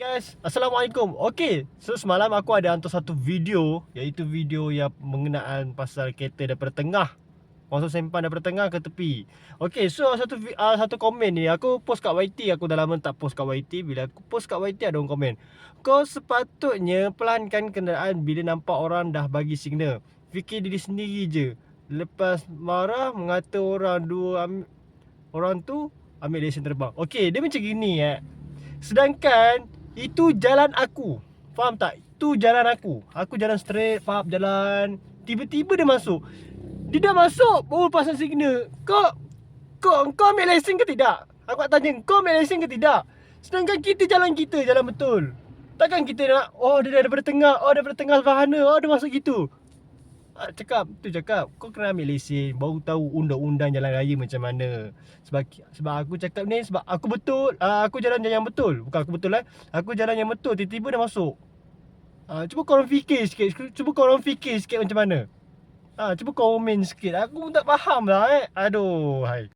Guys, Assalamualaikum. Okay, so semalam aku ada hantar satu video, iaitu video yang mengenaan pasal kereta daripada tengah masuk simpan daripada tengah ke tepi. Okay, so satu komen ni aku post kat YT. Aku dah lama tak post kat YT. Bila aku post kat YT ada orang komen, kau sepatutnya pelankan kenderaan bila nampak orang dah bagi signal. Fikir diri sendiri je. Lepas marah mengata orang tu ambil lesen terbang. Okay, dia macam gini sedangkan itu jalan aku. Faham tak? Itu jalan aku. Aku jalan straight, faham jalan. Tiba-tiba dia masuk. Dia dah masuk baru pasang signal. Kau ambil lesen ke tidak? Aku nak tanya, kau ambil lesen ke tidak? Sedangkan kita jalan betul. Takkan kita nak, oh dia daripada tengah, sederhana, oh dia masuk gitu. Cakap kau kena ambil lesen, baru tahu undang-undang jalan raya macam mana. Sebab aku cakap ni sebab aku betul, aku jalan yang betul. Bukan aku betul aku jalan yang betul, tiba-tiba dia masuk. Cuba korang fikir sikit macam mana. Cuba komen sikit. Aku pun tak faham lah Aduh hai.